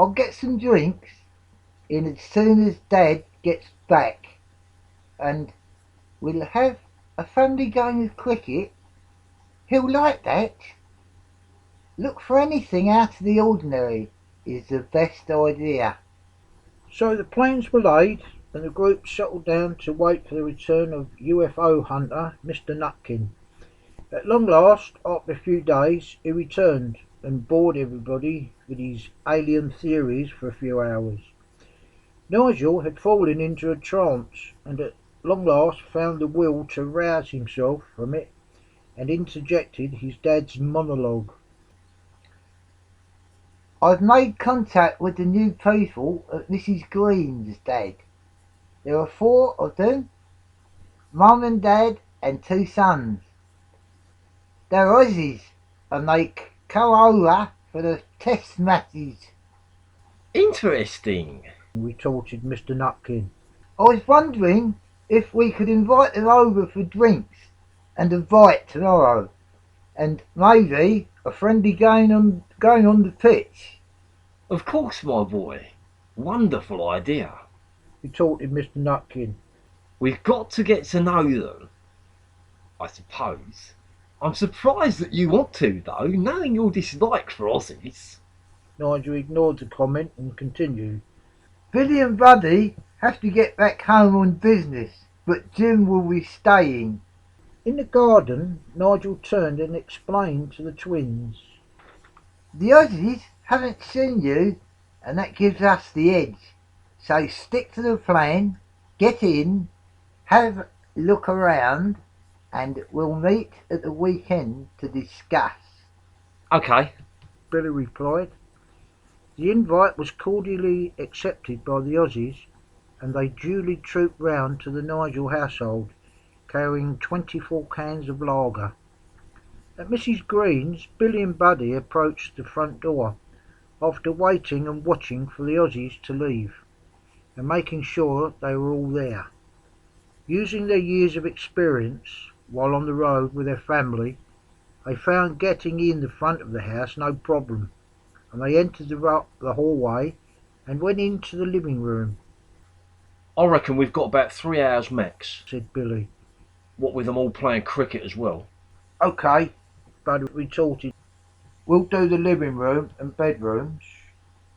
I'll get some drinks in as soon as Dad gets back, and we'll have a family game of cricket. He'll like that. Look for anything out of the ordinary is the best idea." So the plans were laid, and the group settled down to wait for the return of UFO hunter Mr. Nutkin. At long last, after a few days, he returned and bored everybody with his alien theories for a few hours. Nigel had fallen into a trance, and at long last found the will to rouse himself from it, and interjected his dad's monologue. "I've made contact with the new people at Mrs. Green's, Dad. There are 4 of them, Mum and Dad and 2 sons. They're Aussies, and they come over for the test matches." Interesting, Retorted Mr. Nutkin. "I was wondering if we could invite them over for drinks and a bite tomorrow, and maybe a friendly game on the pitch." of course, my boy. Wonderful idea. Retorted Mr. Nutkin. We've got to get to know them, I suppose. I'm surprised that you want to, though, knowing your dislike for Aussies. Nigel ignored the comment and continued. "Billy and Buddy have to get back home on business, but Jim will be staying." In the garden, Nigel turned and explained to the twins. "The Aussies haven't seen you, and that gives us the edge. So stick to the plan, get in, have a look around, and we'll meet at the weekend to discuss." Okay, Billy replied. The invite was cordially accepted by the Aussies, and they duly trooped round to the Nigel household, carrying 24 cans of lager. At Mrs. Green's, Billy and Buddy approached the front door, after waiting and watching for the Aussies to leave, and making sure they were all there. Using their years of experience while on the road with their family, they found getting in the front of the house no problem, and they entered the hallway and went into the living room. I reckon we've got about 3 hours max. Said Billy. What with them all playing cricket as well. "Okay," Buddy retorted. "we'll do the living room and bedrooms.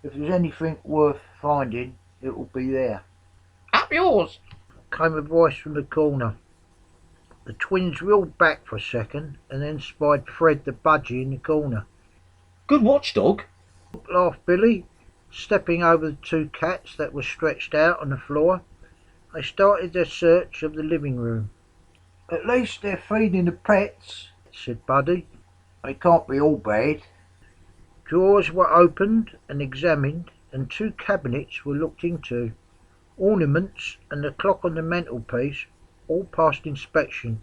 If there's anything worth finding, it will be there." Up yours! Came a voice from the corner. The twins reeled back for a second and then spied Fred the budgie in the corner. Good watchdog. Laughed Billy, stepping over the 2 cats that were stretched out on the floor. They started their search of the living room. "At least they're feeding the pets," Said Buddy. "they can't be all bad." Drawers were opened and examined, and 2 cabinets were looked into. Ornaments and the clock on the mantelpiece all passed inspection,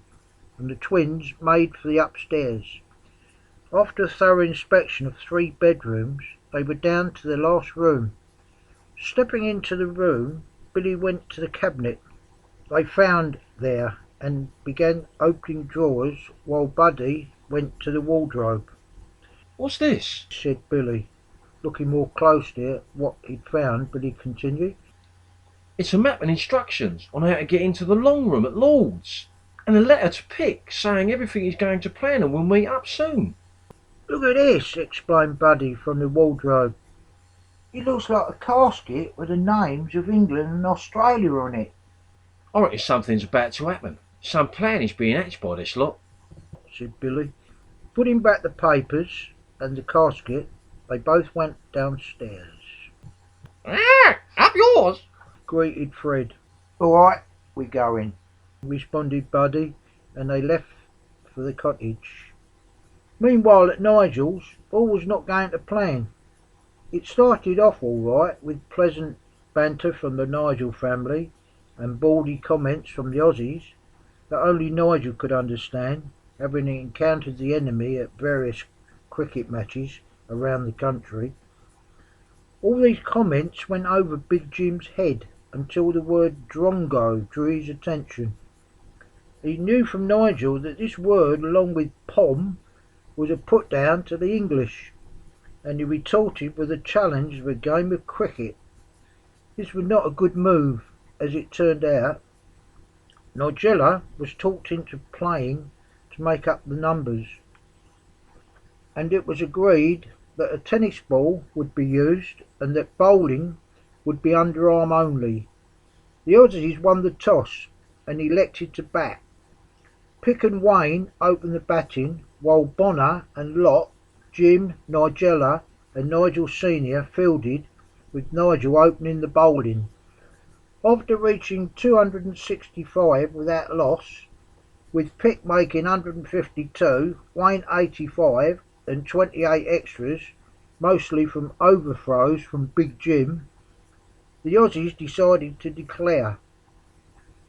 and the twins made for the upstairs. After a thorough inspection of 3 bedrooms, they were down to the last room. Stepping into the room, Billy went to the cabinet they found there and began opening drawers, while Buddy went to the wardrobe. What's this? Said Billy, looking more closely at what he'd found. Billy continued. It's a map and instructions on how to get into the long room at Lord's, and a letter to Pick saying everything is going to plan and we'll meet up soon. Look at this, exclaimed Buddy from the wardrobe. "It looks like a casket with the names of England and Australia on it." I reckon something's about to happen. Some plan is being hatched by this lot. Said Billy. Putting back the papers and the casket, they both went downstairs. Up yours! Greeted Fred. "All right, we're going," responded Buddy, and they left for the cottage. Meanwhile at Nigel's, all was not going to plan. It started off all right, with pleasant banter from the Nigel family and baldy comments from the Aussies that only Nigel could understand, having encountered the enemy at various cricket matches around the country. All these comments went over Big Jim's head until the word drongo drew his attention. He knew from Nigel that this word, along with pom, was a put down to the English. and he retorted with a challenge of a game of cricket. This was not a good move, as it turned out. Nigella was talked into playing to make up the numbers, and it was agreed that a tennis ball would be used and that bowling would be underarm only. The Aussies won the toss and elected to bat. Pick and Wayne opened the batting, while Bonner and Lot, Jim, Nigella and Nigel Senior fielded, with Nigel opening the bowling. After reaching 265 without loss, with Pick making 152, Wayne 85 and 28 extras, mostly from overthrows from Big Jim, the Aussies decided to declare.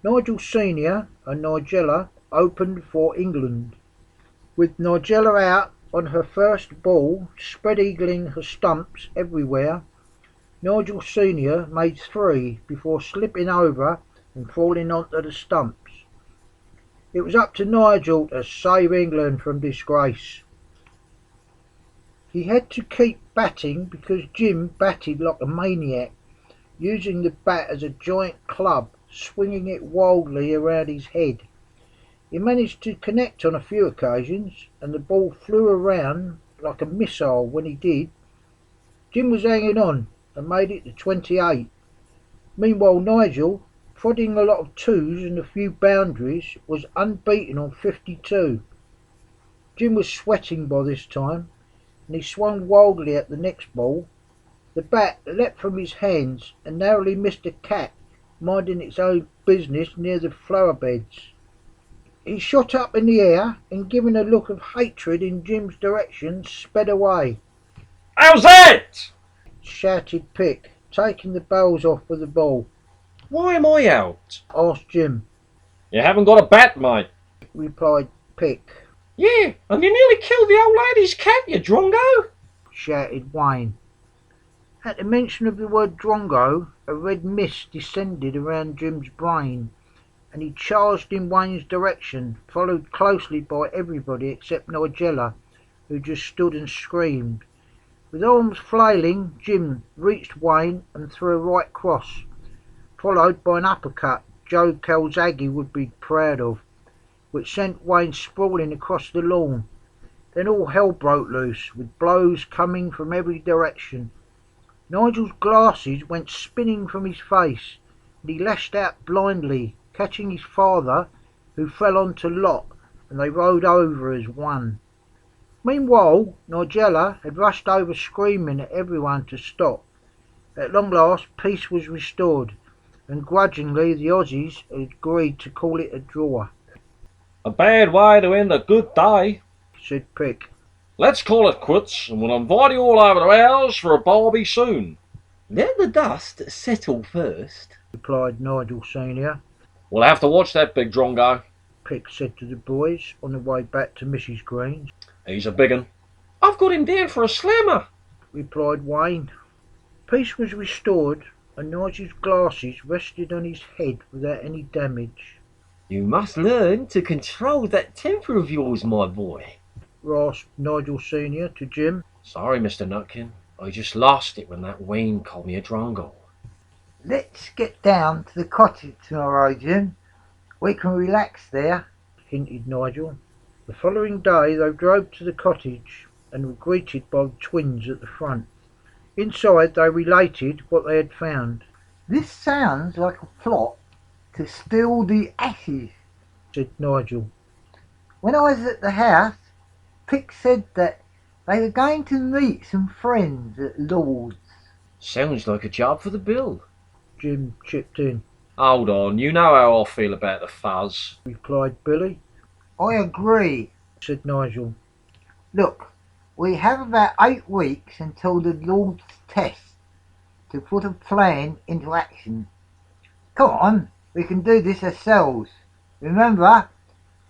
Nigel Senior and Nigella opened for England, with Nigella out on her first ball, spread-eagling her stumps everywhere. Nigel Senior made 3 before slipping over and falling onto the stumps. It was up to Nigel to save England from disgrace. He had to keep batting because Jim batted like a maniac, using the bat as a giant club, swinging it wildly around his head. He managed to connect on a few occasions, and the ball flew around like a missile when he did. Jim was hanging on and made it to 28. Meanwhile Nigel, prodding a lot of 2s and a few boundaries, was unbeaten on 52. Jim was sweating by this time, and he swung wildly at the next ball. The bat leapt from his hands and narrowly missed a cat minding its own business near the flower beds. He shot up in the air and, giving a look of hatred in Jim's direction, sped away. How's that? Shouted Pick, taking the bells off with the ball. Why am I out? Asked Jim. You haven't got a bat, mate. Replied Pick. Yeah, and you nearly killed the old lady's cat, you drongo. Shouted Wayne. At the mention of the word drongo, a red mist descended around Jim's brain, and he charged in Wayne's direction, followed closely by everybody except Nigella, who just stood and screamed. With arms flailing, Jim reached Wayne and threw a right cross, followed by an uppercut Joe Calzaghe would be proud of, which sent Wayne sprawling across the lawn. Then all hell broke loose, with blows coming from every direction. Nigel's glasses went spinning from his face, and he lashed out blindly, catching his father, who fell onto Lot, and they rode over as one. Meanwhile, Nigella had rushed over screaming at everyone to stop. At long last peace was restored, and grudgingly the Aussies had agreed to call it a draw. A bad way to end a good day, said Pick. Let's call it quits, and we'll invite you all over to ours for a barbie soon. Let the dust settle first, replied Nigel Senior. We'll have to watch that big drongo, Pick said to the boys on the way back to Mrs. Green's. He's a big un. I've got him down for a slammer, replied Wayne. Peace was restored, and Nigel's glasses rested on his head without any damage. You must learn to control that temper of yours, my boy, rasped Nigel Senior to Jim. Sorry, Mr. Nutkin. I just lost it when that Wayne called me a drongo. Let's get down to the cottage tomorrow, Jim. We can relax there, hinted Nigel. The following day they drove to the cottage and were greeted by the twins at the front. Inside they related what they had found. This sounds like a plot to steal the ashes, said Nigel. When I was at the house, Pick said that they were going to meet some friends at Lord's. Sounds like a job for the bill, Jim chipped in. Hold on, you know how I feel about the fuzz, replied Billy. I agree, said Nigel. Look, we have about 8 weeks until the Lord's test to put a plan into action. Come on, we can do this ourselves. Remember,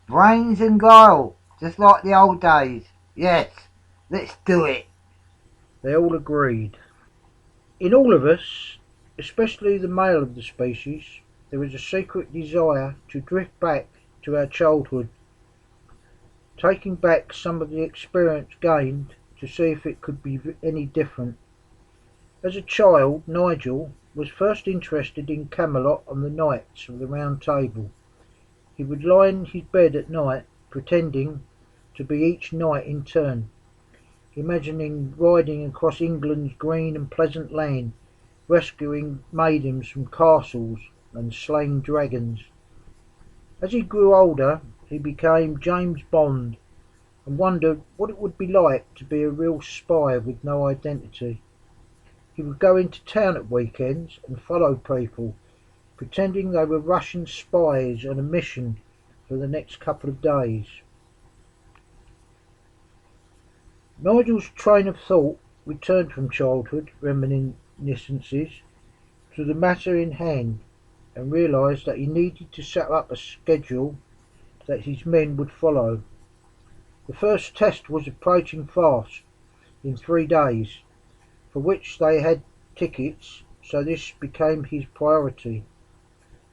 brains and guile, just like the old days. Yes, let's do it. They all agreed. In all of us, especially the male of the species, there is a secret desire to drift back to our childhood, taking back some of the experience gained to see if it could be any different. As a child, Nigel was first interested in Camelot and the Knights of the Round Table. He would lie in his bed at night, pretending to be each knight in turn, imagining riding across England's green and pleasant land, rescuing maidens from castles and slaying dragons. As he grew older, he became James Bond and wondered what it would be like to be a real spy with no identity. He would go into town at weekends and follow people, pretending they were Russian spies on a mission for the next couple of days. Nigel's train of thought returned from childhood reminiscences to the matter in hand, and realised that he needed to set up a schedule that his men would follow. The first test was approaching fast, in 3 days, for which they had tickets, so this became his priority.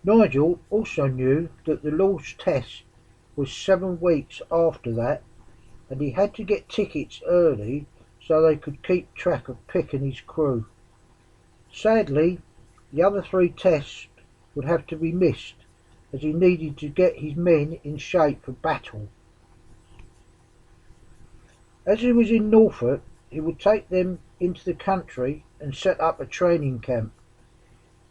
Nigel also knew that the Lord's test was 7 weeks after that, and he had to get tickets early so they could keep track of Pick and his crew. Sadly, the other 3 tests would have to be missed, as he needed to get his men in shape for battle. As he was in Norfolk, he would take them into the country and set up a training camp.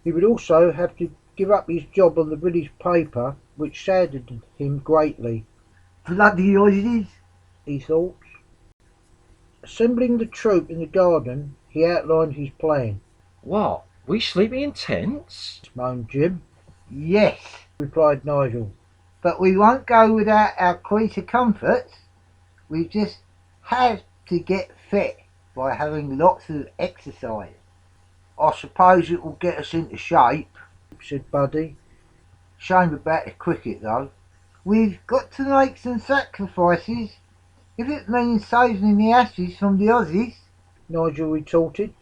He would also have to give up his job on the British paper, which saddened him greatly. Bloody Aussies, he thought. Assembling the troop in the garden, he outlined his plan. What? We sleeping in tents? Moaned Jim. yes, Replied Nigel. but we won't go without our creature comforts. We just have to get fit by having lots of exercise. I suppose it will get us into shape, Said Buddy. shame about the cricket though. We've got to make some sacrifices if it means saving the Ashes from the Aussies. Nigel retorted.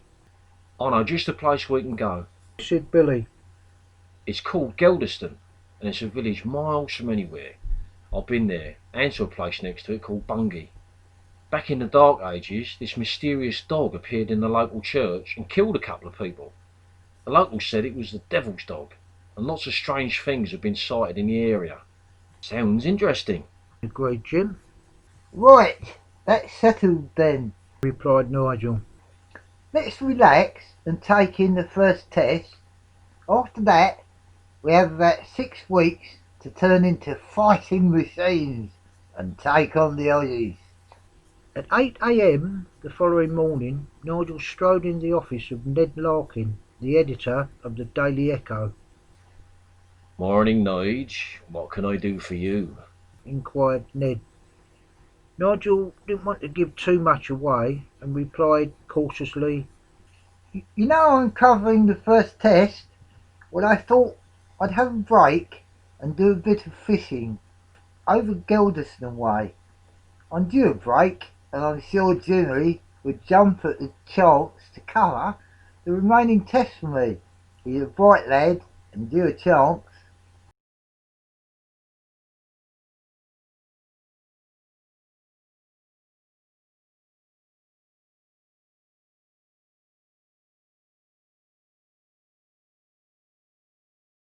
I know just a place we can go. Said Billy. It's called Geldeston, and it's a village miles from anywhere. I've been there, and to a place next to it called Bungay. Back in the Dark Ages, this mysterious dog appeared in the local church and killed a couple of people. The locals said it was the devil's dog, and lots of strange things have been sighted in the area. Sounds interesting. Agreed Jim. Right, that's settled then. Replied Nigel. Let's relax and take in the first test. After that, we have about 6 weeks to turn into fighting machines and take on the Aussies. At 8 a.m. the following morning, Nigel strode in the office of Ned Larkin, the editor of the Daily Echo. Morning, Nige. What can I do for you? Inquired Ned. Nigel didn't want to give too much away and replied cautiously, You know I'm covering the first test. Well, I thought I'd have a break and do a bit of fishing over Geldeston way. I'm due a break, and I'm sure Jimmy would jump at the chance to cover the remaining test for me. He's a bright lad and due a chance.